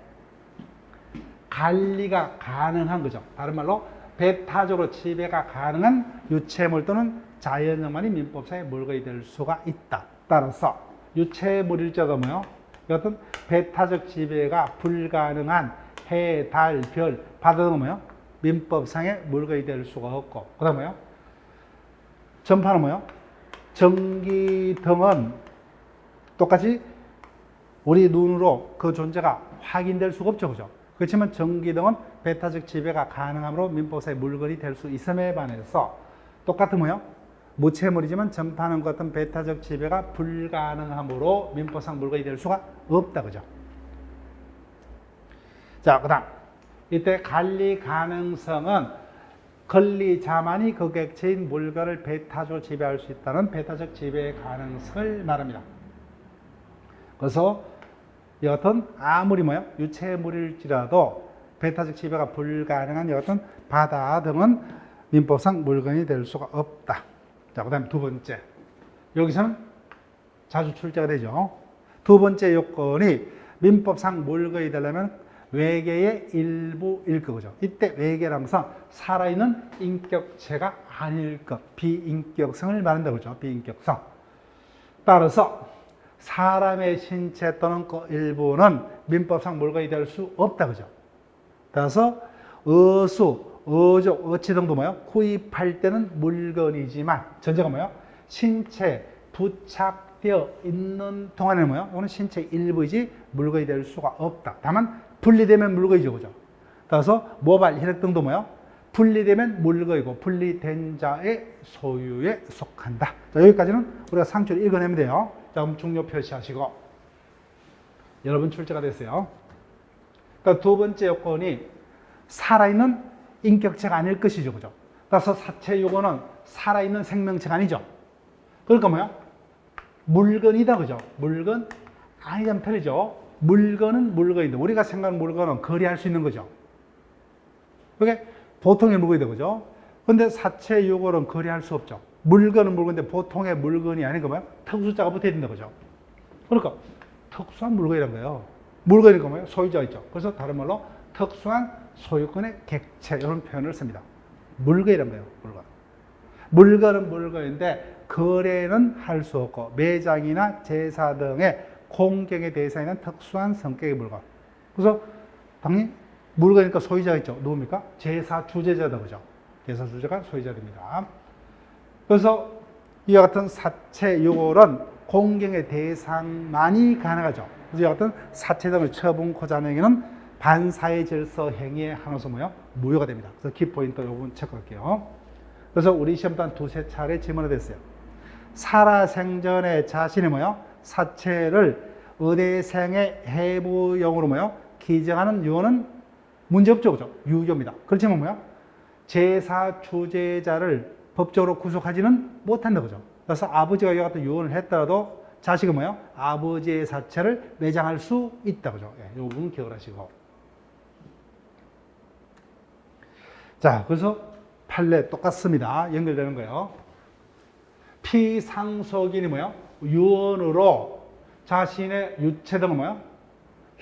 관리가 가능한 거죠. 다른 말로 배타적으로 지배가 가능한 유체물 또는 자연력만이 민법상의 물건이 될 수가 있다. 따라서 유체물일자가 뭐요? 어떤 배타적 지배가 불가능한 해, 달, 별, 바다 등은 뭐요? 민법상의 물건이 될 수가 없고 그 다음 뭐요? 전파는 뭐요? 전기 등은 똑같이 우리 눈으로 그 존재가 확인될 수가 없죠. 그죠? 그렇지만 전기 등은 배타적 지배가 가능하므로 민법상의 물건이 될 수 있음에 반해서 똑같은 뭐요? 무체물이지만 전파는 같은 배타적 지배가 불가능하므로 민법상 물건이 될 수가 없다. 그죠? 자, 그 다음. 이때 관리 가능성은 권리자만이 그 객체인 물건을 배타적으로 지배할 수 있다는 배타적 지배 가능성을 말합니다. 그래서 여하튼 아무리 뭐요? 유체물일지라도 배타적 지배가 불가능한 여하튼 바다 등은 민법상 물건이 될 수가 없다. 자, 그 다음에 두 번째. 여기서는 자주 출제가 되죠. 두 번째 요건이 민법상 물건이 되려면 외계의 일부일 거죠. 이때 외계라는 것은 살아있는 인격체가 아닐 것, 비인격성을 말한다고 그러죠. 비인격성. 따라서 사람의 신체 또는 그 일부는 민법상 물건이 될 수 없다. 그죠? 따라서 어수, 어족, 어치 등도 뭐요? 구입할 때는 물건이지만 전제가 뭐요? 신체에 부착되어 있는 동안에는 뭐요? 이거는 신체 일부이지 물건이 될 수가 없다. 다만 분리되면 물건이죠. 그죠? 따라서 모발, 혈액 등도 뭐요? 분리되면 물건이고 분리된 자의 소유에 속한다. 자, 여기까지는 우리가 상추를 읽어내면 돼요. 자, 그럼 중요 표시하시고 여러분 출제가 됐어요. 그러니까 두 번째 요건이 살아있는 인격체가 아닐 것이죠. 그죠? 따라서 사체 요건은 살아있는 생명체가 아니죠. 그러니까 뭐야? 물건이다. 그죠? 물건 아니란 편이죠. 물건은 물건인데 우리가 생각하는 물건은 거래할 수 있는 거죠. 그게 보통의 물건이다. 그죠? 근데 사채 요구는 거래할 수 없죠. 물건은 물건인데 보통의 물건이 아니고 뭐야? 특수자가 붙어야 된다 그죠? 그러니까 특수한 물건이란 거예요. 물건이니까 뭐예요? 소유자가 있죠. 그래서 다른 말로 특수한 소유권의 객체 이런 표현을 씁니다. 물건이란 거예요. 물건. 물건은 물건인데 거래는 할 수 없고 매장이나 제사 등의 공경에 대해서 있는 특수한 성격의 물건. 그래서 당연히 물건이니까 소유자가 있죠. 누굽니까? 제사 주재자다 그죠? 제사 주재가 소유자입니다. 그래서 이와 같은 사채 요구는 공경의 대상만이 가능하죠. 그래서 이와 같은 사채 등을 처분코자 하는 행위는 반사회 질서 행위의 하나로서 뭐요? 무효가 됩니다. 그래서 키포인트 이 부분 체크할게요. 그래서 우리 시험도 한 두세 차례 질문이 됐어요. 살아생전에 자신이 뭐요? 사채를 의대생의 해부용으로 뭐요? 기정하는 유언은 문제없죠. 그죠? 유효입니다. 그렇지만 뭐요? 제사 주재자를 법적으로 구속하지는 못한다. 그죠? 그래서 아버지가 이와 같은 유언을 했더라도 자식은 뭐요? 아버지의 사채를 매장할 수 있다. 그죠? 예, 이 부분 기억을 하시고. 자, 그래서 판례 똑같습니다. 연결되는 거예요. 피상속인이 뭐요? 유언으로 자신의 유체 등을 뭐요?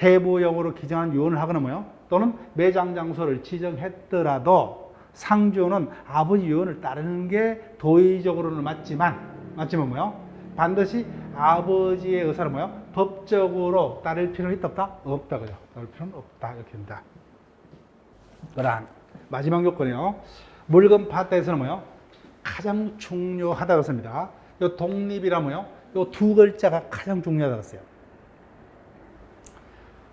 해부용으로 기정한 유언을 하거나 뭐요? 또는 매장 장소를 지정했더라도 상주는 아버지 유언을 따르는 게 도의적으로는 맞지만 뭐요? 반드시 아버지의 의사를 뭐요? 법적으로 따를 필요는 있다 없다? 없다 그죠? 따를 필요는 없다 이렇게 됩니다. 그다음 마지막 요건이요. 물건 파트에서는 뭐요? 가장 중요하다고 했습니다. 요 독립이라 뭐요? 요 두 글자가 가장 중요하다고 했어요.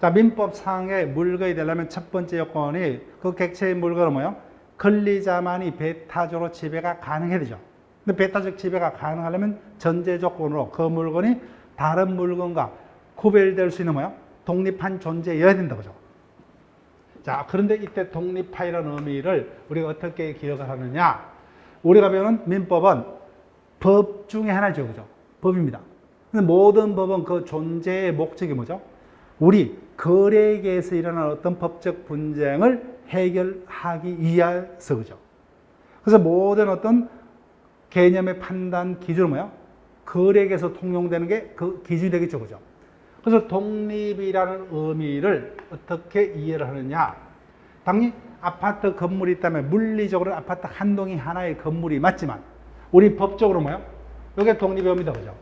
자, 민법상의 물건이 되려면 첫 번째 요건이 그 객체의 물건은 뭐요? 권리자만이 배타적으로 지배가 가능해야 되죠. 근데 배타적 지배가 가능하려면 전제 조건으로 그 물건이 다른 물건과 구별될 수 있는 뭐요? 독립한 존재여야 된다 그죠? 자, 그런데 이때 독립하이라는 의미를 우리가 어떻게 기억을 하느냐? 우리가 배우는 민법은 법 중에 하나죠. 그죠? 법입니다. 근데 모든 법은 그 존재의 목적이 뭐죠? 우리 거래계에서 일어나는 어떤 법적 분쟁을 해결하기 위해서 그죠? 그래서 모든 어떤 개념의 판단 기준은 뭐야? 거래계에서 통용되는 게 그 기준이 되겠죠. 그죠? 그래서 독립이라는 의미를 어떻게 이해를 하느냐? 당연히 아파트 건물이 있다면 물리적으로 아파트 한 동이 하나의 건물이 맞지만 우리 법적으로 뭐요? 이게 독립의 의미다. 그죠?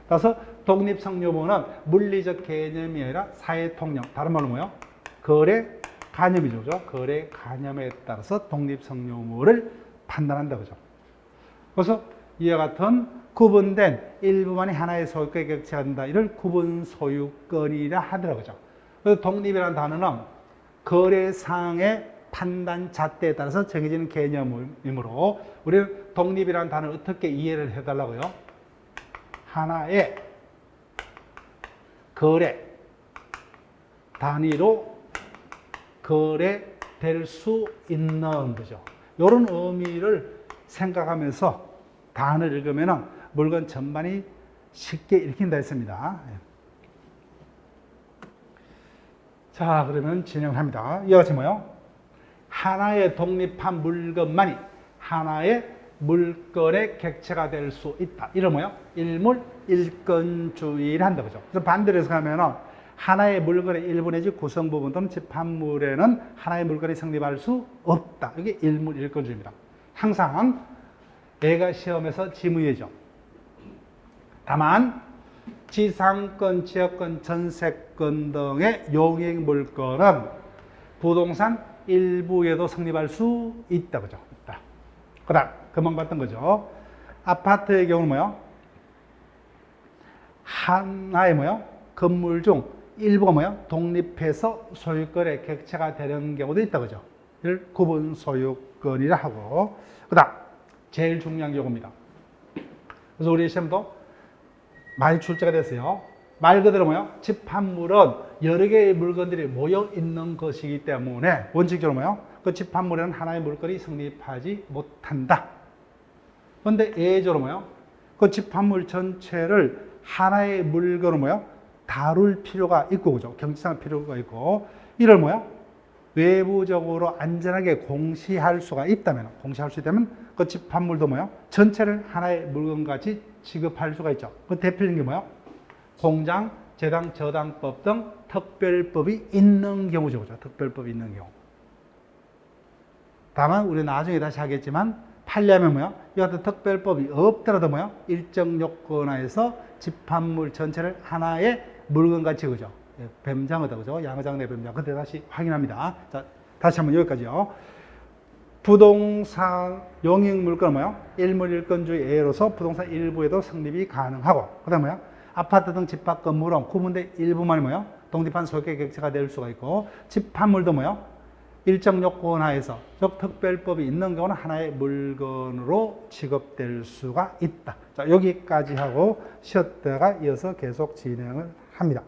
따라서 독립성유무는 물리적 개념이 아니라 사회통념, 다른 말로 뭐요? 거래 간염이죠. 그죠? 거래 간염에 따라서 독립성유무를 판단한다. 그죠? 그래서 이와 같은 구분된 일부만이 하나의 소유권에 격체가 된다. 이를 구분 소유권이라 하더라고요. 그래서 독립이라는 단어는 거래상의 판단 잣대에 따라서 정해지는 개념이므로 우리는 독립이라는 단어를 어떻게 이해를 해달라고요? 하나의 거래 단위로 거래될 수 있는 거죠. 이런 의미를 생각하면서 단어를 읽으면 물건 전반이 쉽게 읽힌다 했습니다. 자, 그러면 진행합니다. 이와 같이 뭐요? 하나의 독립한 물건만이 하나의 물건의 객체가 될 수 있다. 이런 뭐요? 일물 일건주의를 한다. 그죠? 그래서 반대로 해서 가면은 하나의 물건의 일부 내지 구성 부분 또는 집합물에는 하나의 물건이 성립할 수 없다. 이게 일물 일건주의입니다. 항상 얘가 시험에서 지문이죠. 다만 지상권, 지역권, 전세권 등의 용익 물건은 부동산 일부에도 성립할 수 있다. 그죠? 있다. 그 다음, 금방 봤던 거죠. 아파트의 경우는 뭐요? 하나의 뭐요? 건물 중 일부가 뭐요? 독립해서 소유권의 객체가 되는 경우도 있다. 그죠? 이를 구분 소유권이라 하고. 그 다음, 제일 중요한 경우입니다. 그래서 우리 시험도 많이 출제가 됐어요. 말 그대로 뭐요? 집합물은 여러 개의 물건들이 모여 있는 것이기 때문에 원칙적으로 뭐요? 그 집합물에는 하나의 물건이 성립하지 못한다. 그런데 예외적으로 뭐요? 그 집합물 전체를 하나의 물건으로 뭐요? 다룰 필요가 있고, 그죠? 경치상할 필요가 있고, 이를 뭐요? 외부적으로 안전하게 공시할 수가 있다면, 공시할 수 있다면 그 집합물도 뭐요? 전체를 하나의 물건같이 취급할 수가 있죠. 그 대표적인 게 뭐요? 공장, 재당, 저당법 등 특별법이 있는 경우죠. 그죠? 특별법이 있는 경우. 다만 우리 나중에 다시 하겠지만 판례하면 뭐요? 이 같은 특별법이 없더라도 뭐요? 일정 요건 하에서 집합물 전체를 하나의 물건같이 그죠? 뱀장어다 그죠? 양어장 내 뱀장. 그때 다시 확인합니다. 자, 다시 한번 여기까지요. 부동산 용익 물건은 뭐요? 일물 일건주의 예로서 부동산 일부에도 성립이 가능하고, 그다음 뭐요? 아파트 등 집합 건물은 구분된 일부만이 뭐요? 독립한 소유권 객체가 될 수가 있고, 집합물도 뭐요? 일정 요건 하에서 즉 특별법이 있는 경우는 하나의 물건으로 취급될 수가 있다. 자, 여기까지 하고 쉬었다가 이어서 계속 진행을 합니다.